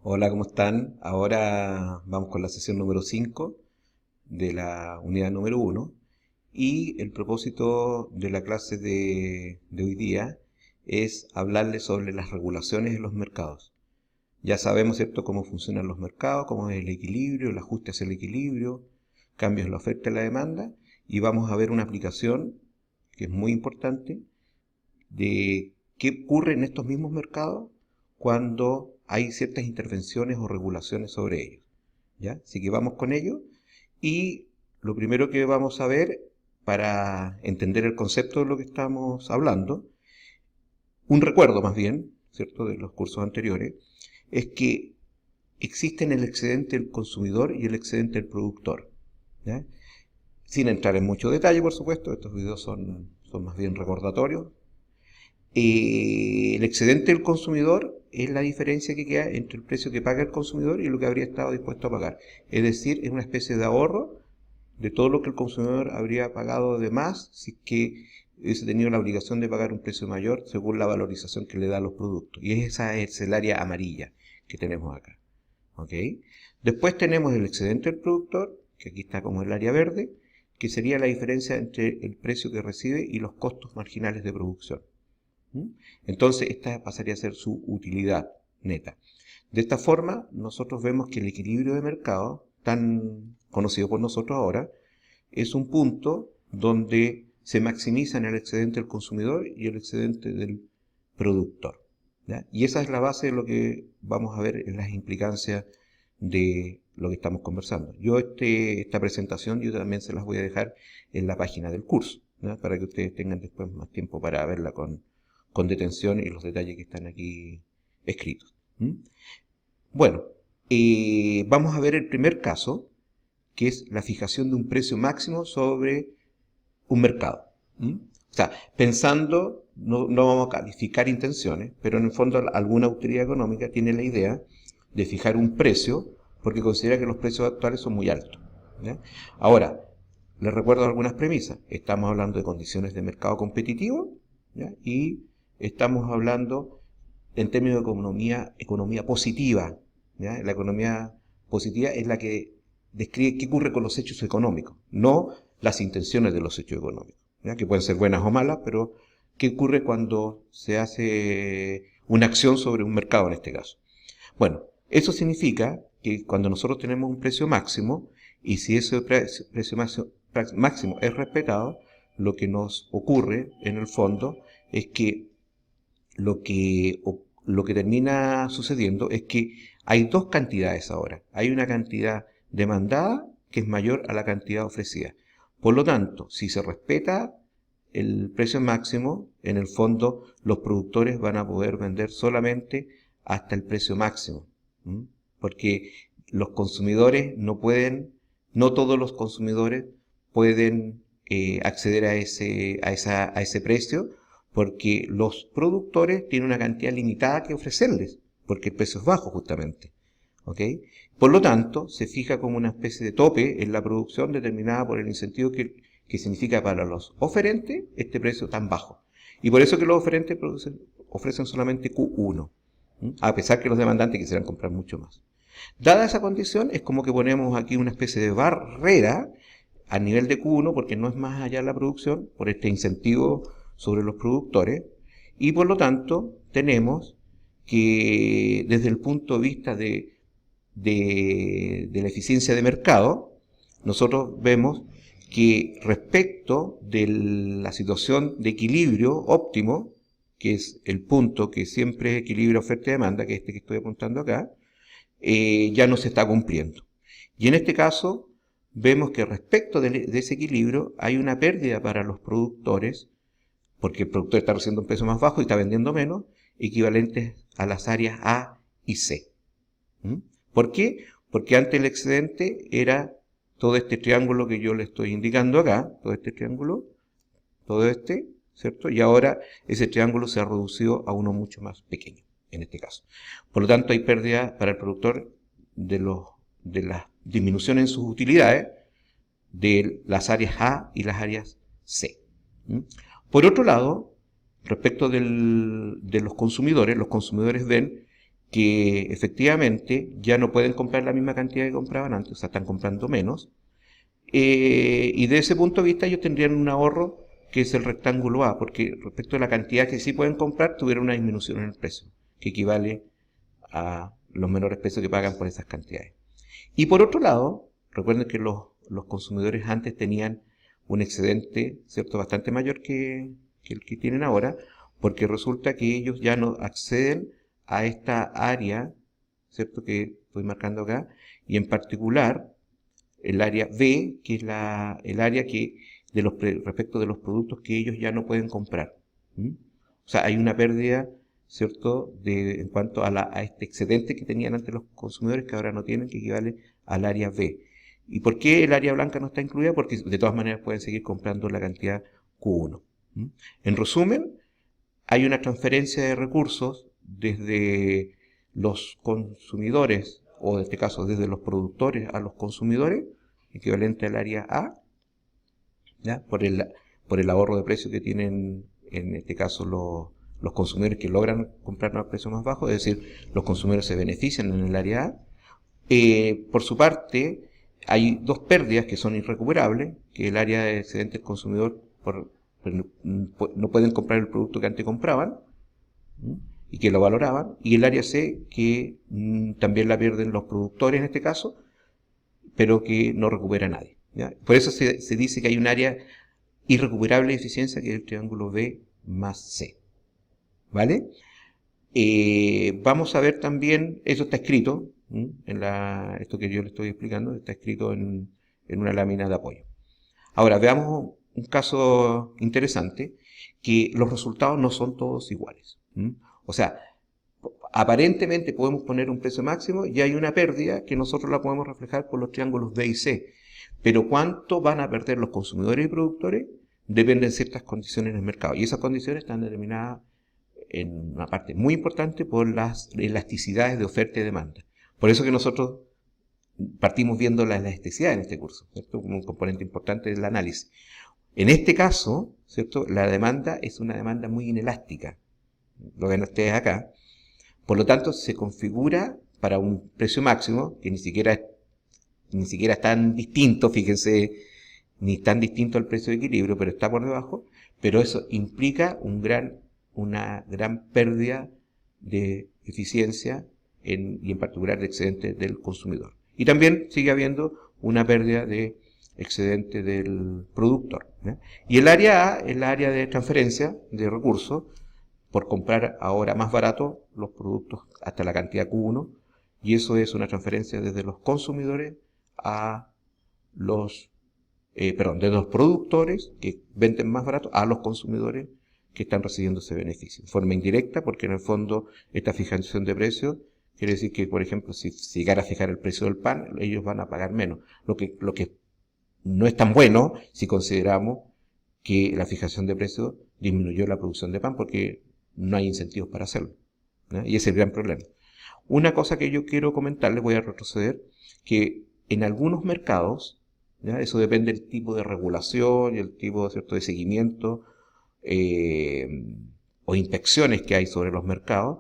Hola, ¿cómo están? Ahora vamos con la sesión número 5 de la unidad número 1 y el propósito de la clase de hoy día es hablarles sobre las regulaciones en los mercados. Ya sabemos, ¿cierto?, cómo funcionan los mercados, cómo es el equilibrio, el ajuste hacia el equilibrio, cambios en la oferta y la demanda, y vamos a ver una aplicación que es muy importante de qué ocurre en estos mismos mercados cuando hay ciertas intervenciones o regulaciones sobre ellos. ¿Ya? Así que vamos con ello. Y lo primero que vamos a ver para entender el concepto de lo que estamos hablando, un recuerdo más bien, ¿cierto?, de los cursos anteriores, es que existen el excedente del consumidor y el excedente del productor. ¿Ya? Sin entrar en mucho detalle, por supuesto, estos videos son más bien recordatorios. El excedente del consumidor es la diferencia que queda entre el precio que paga el consumidor y lo que habría estado dispuesto a pagar. Es decir, es una especie de ahorro de todo lo que el consumidor habría pagado de más si es que hubiese tenido la obligación de pagar un precio mayor según la valorización que le da a los productos. Y esa es el área amarilla que tenemos acá. ¿Ok? Después tenemos el excedente del productor, que aquí está como el área verde, que sería la diferencia entre el precio que recibe y los costos marginales de producción. Entonces, esta pasaría a ser su utilidad neta. De esta forma, nosotros vemos que el equilibrio de mercado, tan conocido por nosotros ahora, es un punto donde se maximizan el excedente del consumidor y el excedente del productor. ¿Ya? Y esa es la base de lo que vamos a ver en las implicancias de lo que estamos conversando. Esta presentación yo también se las voy a dejar en la página del curso, ¿ya? Para que ustedes tengan después más tiempo para verla con detención y los detalles que están aquí escritos. Bueno, vamos a ver el primer caso, que es la fijación de un precio máximo sobre un mercado. O sea, pensando, no vamos a calificar intenciones, pero en el fondo alguna autoridad económica tiene la idea de fijar un precio porque considera que los precios actuales son muy altos. ¿Ya? Ahora, les recuerdo algunas premisas. Estamos hablando de condiciones de mercado competitivo, ¿ya? Y estamos hablando en términos de economía positiva. ¿Ya? La economía positiva es la que describe qué ocurre con los hechos económicos, no las intenciones de los hechos económicos, ¿ya? Que pueden ser buenas o malas, pero qué ocurre cuando se hace una acción sobre un mercado en este caso. Bueno, eso significa que cuando nosotros tenemos un precio máximo, y si ese precio máximo es respetado, lo que nos ocurre en el fondo es que lo que termina sucediendo es que hay dos cantidades ahora. Hay una cantidad demandada que es mayor a la cantidad ofrecida. Por lo tanto, si se respeta el precio máximo, en el fondo los productores van a poder vender solamente hasta el precio máximo. Porque los consumidores no todos los consumidores pueden acceder a ese precio, porque los productores tienen una cantidad limitada que ofrecerles, porque el precio es bajo justamente. ¿Ok? Por lo tanto, se fija como una especie de tope en la producción determinada por el incentivo que significa para los oferentes este precio tan bajo. Y por eso que los oferentes ofrecen solamente Q1, a pesar que los demandantes quisieran comprar mucho más. Dada esa condición, es como que ponemos aquí una especie de barrera a nivel de Q1, porque no es más allá la producción, por este incentivo sobre los productores, y por lo tanto tenemos que desde el punto de vista de la eficiencia de mercado, nosotros vemos que respecto de la situación de equilibrio óptimo, que es el punto que siempre es equilibrio oferta y demanda, que es este que estoy apuntando acá, ya no se está cumpliendo. Y en este caso vemos que respecto de ese equilibrio hay una pérdida para los productores, porque el productor está recibiendo un precio más bajo y está vendiendo menos, equivalentes a las áreas A y C. ¿Por qué? Porque antes el excedente era todo este triángulo que yo le estoy indicando acá, todo este triángulo, todo este, ¿cierto? Y ahora ese triángulo se ha reducido a uno mucho más pequeño, en este caso. Por lo tanto, hay pérdida para el productor de las disminuciones en sus utilidades de las áreas A y las áreas C. Por otro lado, respecto de los consumidores ven que efectivamente ya no pueden comprar la misma cantidad que compraban antes, o sea, están comprando menos. Y de ese punto de vista ellos tendrían un ahorro que es el rectángulo A, porque respecto a la cantidad que sí pueden comprar, tuvieron una disminución en el precio, que equivale a los menores precios que pagan por esas cantidades. Y por otro lado, recuerden que los consumidores antes tenían un excedente, ¿cierto?, bastante mayor que el que tienen ahora, porque resulta que ellos ya no acceden a esta área, ¿cierto?, que estoy marcando acá, y en particular el área B, que es el área que respecto de los productos que ellos ya no pueden comprar. ¿Mm? O sea, hay una pérdida, ¿cierto?, en cuanto a este excedente que tenían antes los consumidores que ahora no tienen, que equivale al área B. ¿Y por qué el área blanca no está incluida? Porque de todas maneras pueden seguir comprando la cantidad Q1. ¿Mm? En resumen, hay una transferencia de recursos desde los consumidores, o en este caso desde los productores a los consumidores, equivalente al área A, ¿ya? Por el ahorro de precio que tienen en este caso los consumidores que logran comprar a precios más bajos, es decir, los consumidores se benefician en el área A. Por su parte, hay dos pérdidas que son irrecuperables, que el área de excedente del consumidor no pueden comprar el producto que antes compraban, ¿sí?, y que lo valoraban, y el área C, que también la pierden los productores en este caso, pero que no recupera nadie, ¿ya? Por eso se dice que hay un área irrecuperable de eficiencia, que es el triángulo B más C. ¿Vale? Vamos a ver también, eso está escrito, esto que yo le estoy explicando, está escrito en una lámina de apoyo. Ahora, veamos un caso interesante, que los resultados no son todos iguales. O sea, aparentemente podemos poner un precio máximo y hay una pérdida que nosotros la podemos reflejar por los triángulos B y C. Pero ¿cuánto van a perder los consumidores y productores? Depende de ciertas condiciones en el mercado. Y esas condiciones están determinadas en una parte muy importante por las elasticidades de oferta y demanda. Por eso que nosotros partimos viendo la elasticidad en este curso, ¿cierto?, como un componente importante del análisis. En este caso, ¿cierto?, la demanda es una demanda muy inelástica. Lo ven ustedes acá. Por lo tanto, se configura para un precio máximo, que ni siquiera es tan distinto, fíjense, ni tan distinto al precio de equilibrio, pero está por debajo, pero eso implica una gran pérdida de eficiencia y en particular de excedente del consumidor. Y también sigue habiendo una pérdida de excedente del productor, ¿eh? Y el área A es la área de transferencia de recursos por comprar ahora más barato los productos hasta la cantidad Q1, y eso es una transferencia desde los consumidores a desde los productores que venden más barato a los consumidores que están recibiendo ese beneficio. En forma indirecta, porque en el fondo esta fijación de precios quiere decir que, por ejemplo, si llegara a fijar el precio del pan, ellos van a pagar menos. Lo que no es tan bueno si consideramos que la fijación de precios disminuyó la producción de pan, porque no hay incentivos para hacerlo, ¿no? Y ese es el gran problema. Una cosa que yo quiero comentarles, voy a retroceder, que en algunos mercados, ¿ya?, eso depende del tipo de regulación y el tipo, ¿cierto?, de seguimiento o inspecciones que hay sobre los mercados,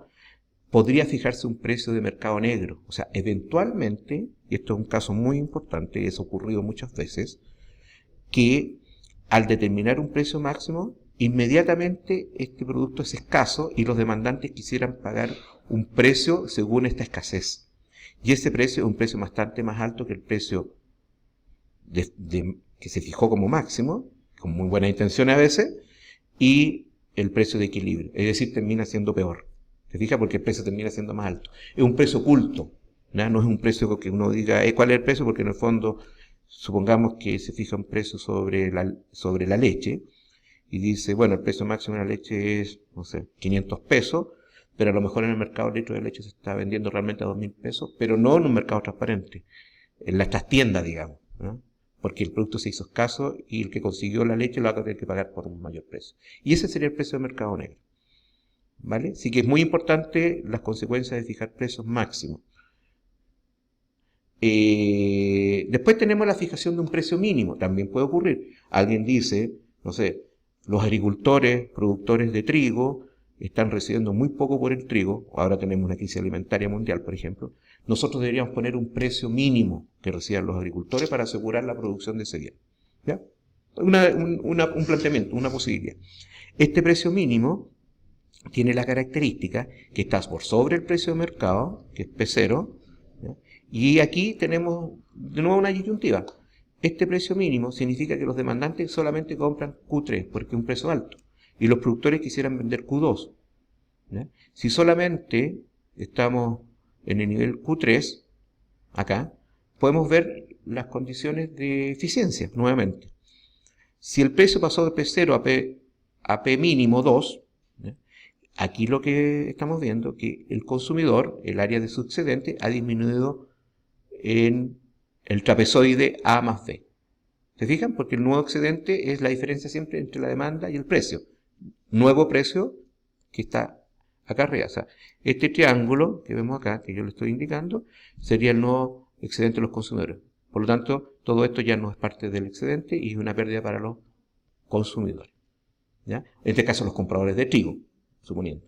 podría fijarse un precio de mercado negro. O sea, eventualmente, y esto es un caso muy importante, y eso ha ocurrido muchas veces, que al determinar un precio máximo, inmediatamente este producto es escaso y los demandantes quisieran pagar un precio según esta escasez. Y ese precio es un precio bastante más alto que el precio que se fijó como máximo, con muy buena intención a veces, y el precio de equilibrio. Es decir, termina siendo peor. ¿Se fija? Porque el precio termina siendo más alto. Es un precio oculto, ¿no? No es un precio que uno diga, ¿cuál es el precio? Porque en el fondo, supongamos que se fija un precio sobre la leche, y dice, bueno, el precio máximo de la leche es, no sé, 500 pesos, pero a lo mejor en el mercado el litro de leche se está vendiendo realmente a 2.000 pesos, pero no en un mercado transparente, en las trastiendas, digamos, ¿no?, porque el producto se hizo escaso y el que consiguió la leche lo va a tener que pagar por un mayor precio. Y ese sería el precio del mercado negro, ¿vale? Así que es muy importante las consecuencias de fijar precios máximos. Después tenemos la fijación de un precio mínimo, también puede ocurrir. Alguien dice, no sé, los agricultores, productores de trigo, están recibiendo muy poco por el trigo, ahora tenemos una crisis alimentaria mundial, por ejemplo, nosotros deberíamos poner un precio mínimo que reciban los agricultores para asegurar la producción de ese bien. ¿Ya? Un planteamiento, una posibilidad. Este precio mínimo tiene la característica que está por sobre el precio de mercado, que es P0, ¿ya? Y aquí tenemos de nuevo una disyuntiva. Este precio mínimo significa que los demandantes solamente compran Q3 porque es un precio alto y los productores quisieran vender Q2. ¿Ya? Si solamente estamos en el nivel Q3, acá, podemos ver las condiciones de eficiencia nuevamente. Si el precio pasó de P0 a P mínimo 2, ¿ya? Aquí lo que estamos viendo es que el consumidor, el área de su excedente, ha disminuido en el trapezoide A más B. ¿Se fijan? Porque el nuevo excedente es la diferencia siempre entre la demanda y el precio. Nuevo precio que está acá arriba. O sea, este triángulo que vemos acá, que yo le estoy indicando, sería el nuevo excedente de los consumidores. Por lo tanto, todo esto ya no es parte del excedente y es una pérdida para los consumidores. ¿Ya? En este caso, los compradores de trigo, suponiendo.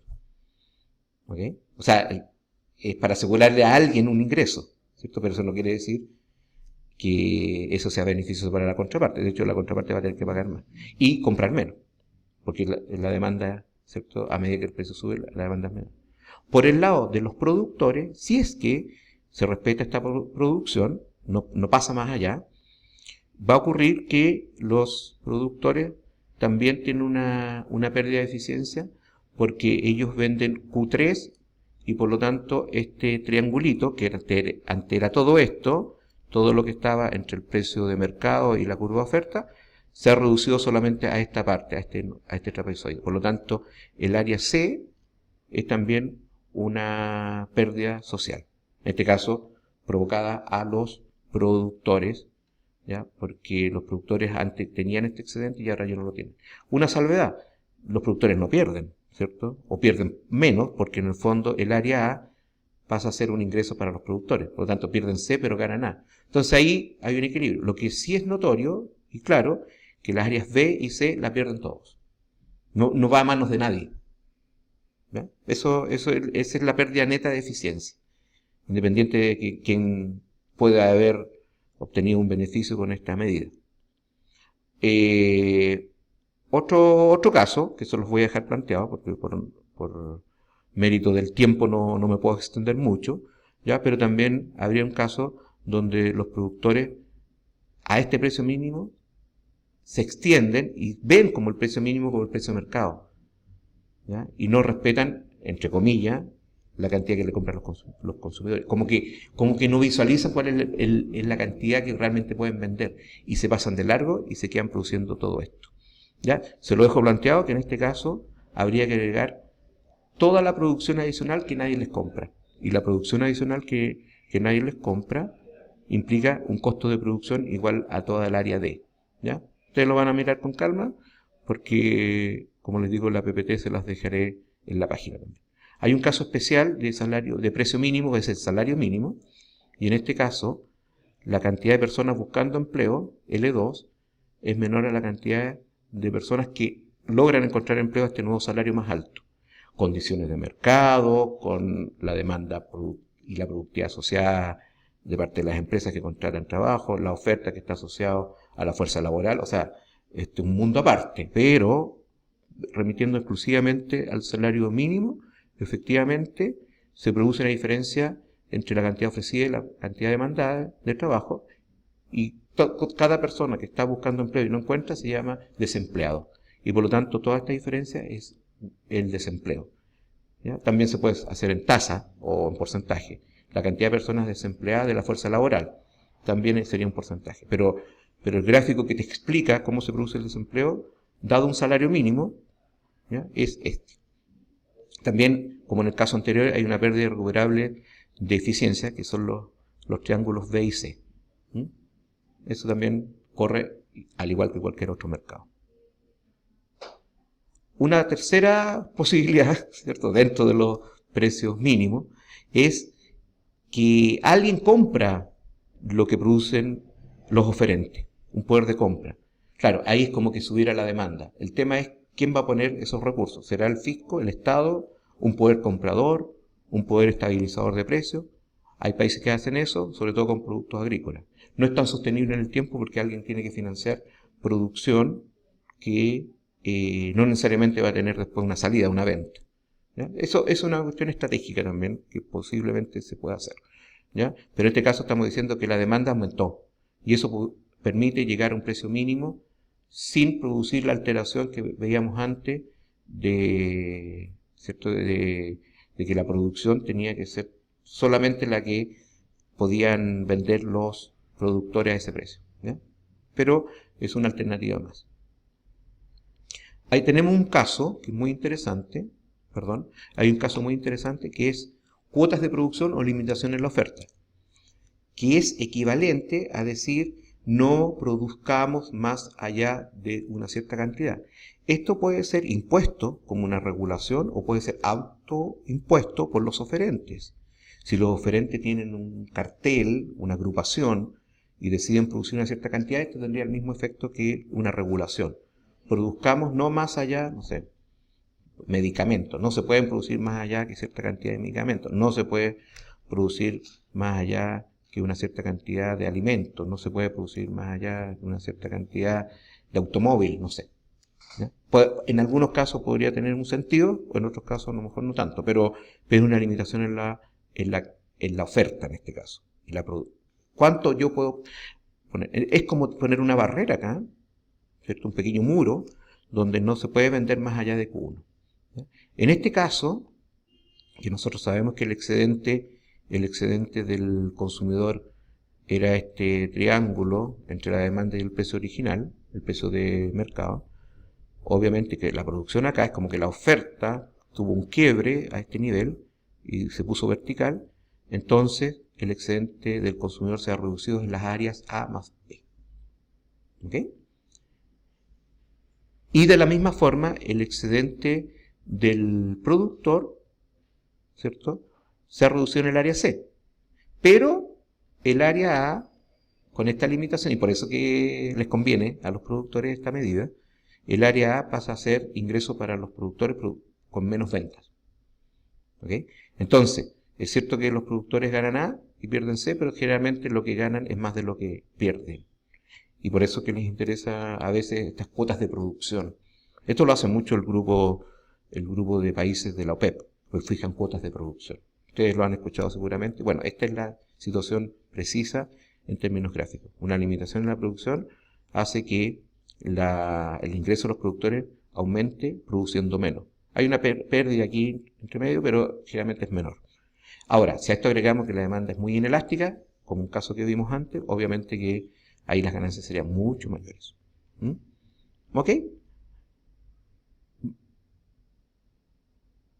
¿Ok? O sea, es para asegurarle a alguien un ingreso, ¿cierto? Pero eso no quiere decir que eso sea beneficioso para la contraparte. De hecho, la contraparte va a tener que pagar más y comprar menos, porque la demanda, ¿cierto? A medida que el precio sube, la demanda es menos. Por el lado de los productores, si es que se respeta esta producción, no pasa más allá, va a ocurrir que los productores también tienen una pérdida de eficiencia porque ellos venden Q3 y por lo tanto este triangulito que antes era todo esto, todo lo que estaba entre el precio de mercado y la curva de oferta, se ha reducido solamente a esta parte, a este trapezoide. Por lo tanto, el área C es también una pérdida social. En este caso, provocada a los productores, ¿ya? Porque los productores antes tenían este excedente y ahora ya no lo tienen. Una salvedad, los productores no pierden, ¿cierto? O pierden menos, porque en el fondo el área A pasa a ser un ingreso para los productores. Por lo tanto, pierden C, pero ganan A. Entonces ahí hay un equilibrio. Lo que sí es notorio y claro, que las áreas B y C la pierden todos. No va a manos de nadie. ¿Ya? Esa es la pérdida neta de eficiencia. Independiente de que quien pueda haber obtenido un beneficio con esta medida. Otro caso, que eso los voy a dejar planteado, porque por mérito del tiempo no me puedo extender mucho, ¿ya? Pero también habría un caso donde los productores a este precio mínimo se extienden y ven como el precio mínimo como el precio de mercado, ¿ya? Y no respetan, entre comillas, la cantidad que le compran los consumidores. Como que no visualizan cuál es la cantidad que realmente pueden vender y se pasan de largo y se quedan produciendo todo esto. ¿Ya? Se lo dejo planteado que en este caso habría que agregar toda la producción adicional que nadie les compra. Y la producción adicional que nadie les compra implica un costo de producción igual a toda el área D. ¿Ya? Ustedes lo van a mirar con calma porque, como les digo, la PPT se las dejaré en la página también. Hay un caso especial de precio mínimo, que es el salario mínimo, y en este caso, la cantidad de personas buscando empleo, L2, es menor a la cantidad de personas que logran encontrar empleo a este nuevo salario más alto. Condiciones de mercado, con la demanda y la productividad asociada de parte de las empresas que contratan trabajo, la oferta que está asociada a la fuerza laboral, o sea, este es un mundo aparte, pero remitiendo exclusivamente al salario mínimo, efectivamente se produce una diferencia entre la cantidad ofrecida y la cantidad demandada de trabajo y cada persona que está buscando empleo y no encuentra se llama desempleado y por lo tanto toda esta diferencia es el desempleo. ¿Ya? También se puede hacer en tasa o en porcentaje. La cantidad de personas desempleadas de la fuerza laboral también sería un porcentaje. Pero el gráfico que te explica cómo se produce el desempleo, dado un salario mínimo, ¿ya? Es este. También, como en el caso anterior, hay una pérdida irrecuperable de eficiencia, que son los triángulos B y C. Eso también corre al igual que cualquier otro mercado. Una tercera posibilidad, ¿cierto?, dentro de los precios mínimos, es que alguien compra lo que producen los oferentes, un poder de compra. Claro, ahí es como que subiera la demanda. El tema es ¿quién va a poner esos recursos? ¿Será el fisco, el Estado, un poder comprador, un poder estabilizador de precios? Hay países que hacen eso, sobre todo con productos agrícolas. No es tan sostenible en el tiempo porque alguien tiene que financiar producción que no necesariamente va a tener después una salida, una venta. ¿Ya? Eso es una cuestión estratégica también que posiblemente se pueda hacer. ¿Ya? Pero en este caso estamos diciendo que la demanda aumentó y eso permite llegar a un precio mínimo sin producir la alteración que veíamos antes de, ¿cierto? De que la producción tenía que ser solamente la que podían vender los productores a ese precio. ¿Ya? Pero es una alternativa más. Ahí tenemos un caso que es muy interesante, perdón, hay un caso muy interesante que es cuotas de producción o limitación en la oferta, que es equivalente a decir no produzcamos más allá de una cierta cantidad. Esto puede ser impuesto como una regulación o puede ser autoimpuesto por los oferentes. Si los oferentes tienen un cartel, una agrupación, y deciden producir una cierta cantidad, esto tendría el mismo efecto que una regulación. Produzcamos no más allá, no sé, medicamentos. No se pueden producir más allá que cierta cantidad de medicamentos. No se puede producir más allá que una cierta cantidad de alimentos. No se puede producir más allá que una cierta cantidad de automóvil, no sé. ¿Ya? En algunos casos podría tener un sentido, o en otros casos a lo mejor no tanto, pero es una limitación en la oferta en este caso. ¿Cuánto yo puedo poner? Es como poner una barrera acá, ¿cierto? Un pequeño muro donde no se puede vender más allá de Q1. ¿Ya? En este caso, que nosotros sabemos que el excedente del consumidor era este triángulo entre la demanda y el precio original, el precio de mercado, obviamente que la producción acá es como que la oferta tuvo un quiebre a este nivel y se puso vertical, entonces el excedente del consumidor se ha reducido en las áreas A más B. ¿Ok? Y de la misma forma, el excedente del productor, ¿cierto?, se ha reducido en el área C. Pero el área A, con esta limitación, y por eso que les conviene a los productores esta medida, el área A pasa a ser ingreso para los productores con menos ventas. ¿Ok? Entonces, es cierto que los productores ganan A y pierden C, pero generalmente lo que ganan es más de lo que pierden. Y por eso que les interesa a veces estas cuotas de producción. Esto lo hace mucho el grupo de países de la OPEP, pues fijan cuotas de producción. Ustedes lo han escuchado seguramente. Bueno, esta es la situación precisa en términos gráficos. Una limitación en la producción hace que el ingreso de los productores aumente produciendo menos. Hay una pérdida aquí entre medio, pero generalmente es menor. Ahora, si a esto agregamos que la demanda es muy inelástica, como un caso que vimos antes, obviamente que ahí las ganancias serían mucho mayores. ¿Ok?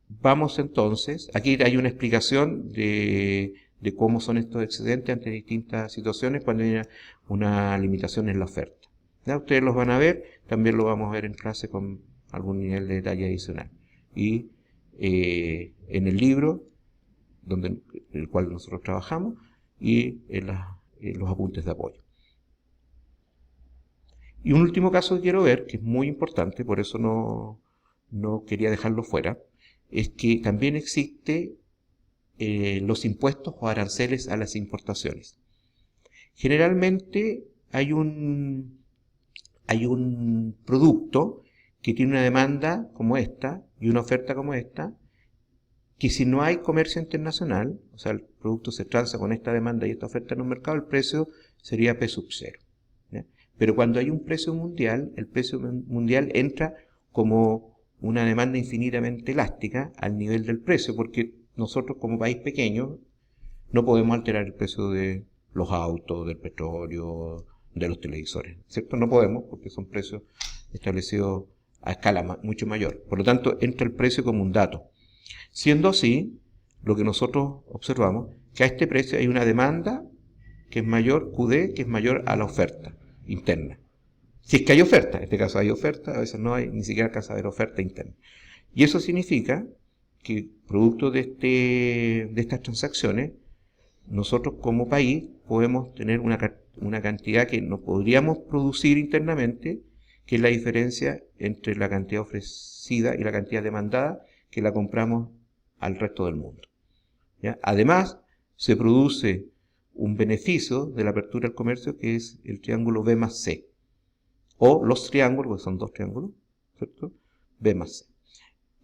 Vamos entonces, aquí hay una explicación de cómo son estos excedentes ante distintas situaciones cuando hay una limitación en la oferta. ¿Ya? Ustedes los van a ver, también lo vamos a ver en clase con algún nivel de detalle adicional. Y en el libro, el cual nosotros trabajamos, y en los apuntes de apoyo. Y un último caso que quiero ver, que es muy importante, por eso no quería dejarlo fuera, es que también existe los impuestos o aranceles a las importaciones. Generalmente hay un producto que tiene una demanda como esta y una oferta como esta, que si no hay comercio internacional, o sea, el producto se transa con esta demanda y esta oferta en un mercado, el precio sería P sub 0. ¿Ya? Pero cuando hay un precio mundial, el precio mundial entra como una demanda infinitamente elástica al nivel del precio, porque nosotros como país pequeño no podemos alterar el precio de los autos, del petróleo, de los televisores, ¿cierto? No podemos porque son precios establecidos a escala mucho mayor. Por lo tanto, entra el precio como un dato. Siendo así, lo que nosotros observamos, que a este precio hay una demanda que es mayor, QD, que es mayor a la oferta interna. Si es que hay oferta, en este caso hay oferta, a veces no hay, ni siquiera alcanza a haber oferta interna. Y eso significa que producto de estas transacciones, nosotros como país podemos tener una cantidad que no podríamos producir internamente que es la diferencia entre la cantidad ofrecida y la cantidad demandada que la compramos al resto del mundo. ¿Ya? Además, se produce un beneficio de la apertura al comercio que es el triángulo B más C, o los triángulos, porque son dos triángulos, ¿cierto? B más C.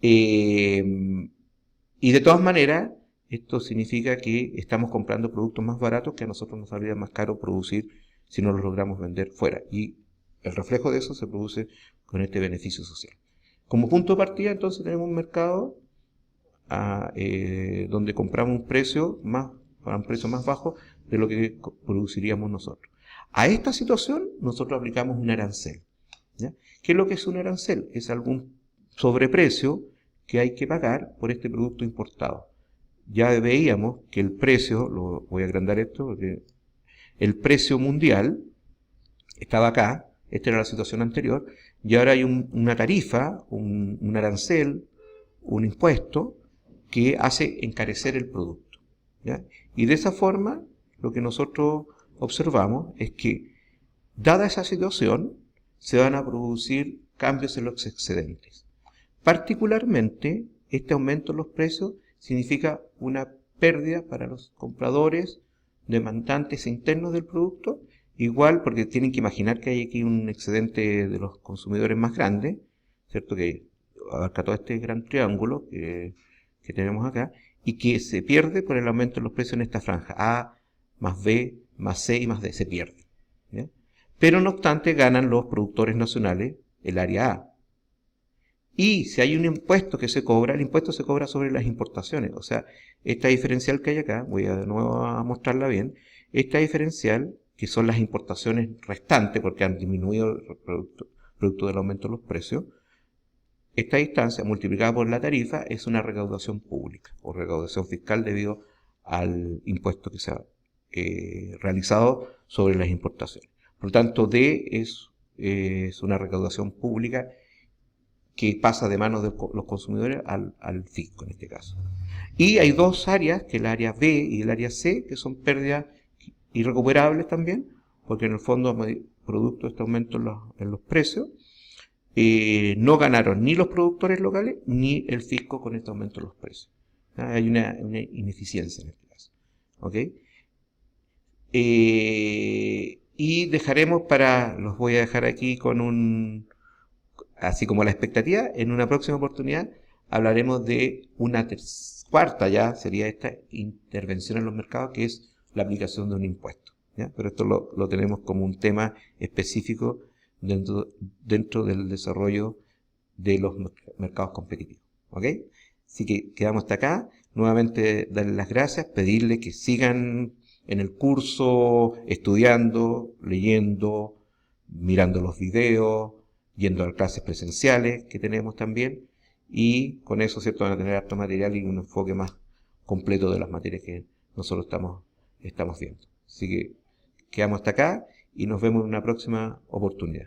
Y de todas maneras, esto significa que estamos comprando productos más baratos que a nosotros nos saldría más caro producir si no los logramos vender fuera. Y el reflejo de eso se produce con este beneficio social. Como punto de partida, entonces tenemos un mercado donde compramos a un precio más bajo de lo que produciríamos nosotros. A esta situación nosotros aplicamos un arancel. ¿Ya? ¿Qué es lo que es un arancel? Es algún sobreprecio que hay que pagar por este producto importado. Ya veíamos que el precio, lo voy a agrandar esto, porque el precio mundial estaba acá, esta era la situación anterior, y ahora hay una tarifa, un arancel, un impuesto, que hace encarecer el producto. ¿Ya? Y de esa forma, lo que nosotros observamos es que, dada esa situación, se van a producir cambios en los excedentes. Particularmente, este aumento en los precios significa una pérdida para los compradores, demandantes internos del producto, igual porque tienen que imaginar que hay aquí un excedente de los consumidores más grande, ¿cierto? Que abarca todo este gran triángulo que tenemos acá, y que se pierde por el aumento de los precios en esta franja. A más B más C y más D se pierde. ¿Ya? Pero no obstante ganan los productores nacionales el área A. Y si hay un impuesto que se cobra, el impuesto se cobra sobre las importaciones. O sea, esta diferencial que hay acá, voy a de nuevo a mostrarla bien, esta diferencial, que son las importaciones restantes, porque han disminuido el producto del aumento de los precios, esta distancia multiplicada por la tarifa es una recaudación pública o recaudación fiscal debido al impuesto que se ha realizado sobre las importaciones. Por lo tanto, D es una recaudación pública que pasa de manos de los consumidores al fisco en este caso. Y hay dos áreas, que es el área B y el área C, que son pérdidas irrecuperables también, porque en el fondo, producto de este aumento en los precios, no ganaron ni los productores locales ni el fisco con este aumento de los precios. Hay una ineficiencia en este caso. ¿Ok? Y dejaremos los voy a dejar aquí con así como la expectativa, en una próxima oportunidad hablaremos de una cuarta ya, sería esta intervención en los mercados, que es la aplicación de un impuesto. ¿Ya? Pero esto lo tenemos como un tema específico dentro del desarrollo de los mercados competitivos. ¿Ok? Así que quedamos hasta acá. Nuevamente darles las gracias, pedirles que sigan en el curso estudiando, leyendo, mirando los videos, yendo a clases presenciales que tenemos también, y con eso, ¿cierto?, van a tener harto material y un enfoque más completo de las materias que nosotros estamos viendo. Así que quedamos hasta acá y nos vemos en una próxima oportunidad.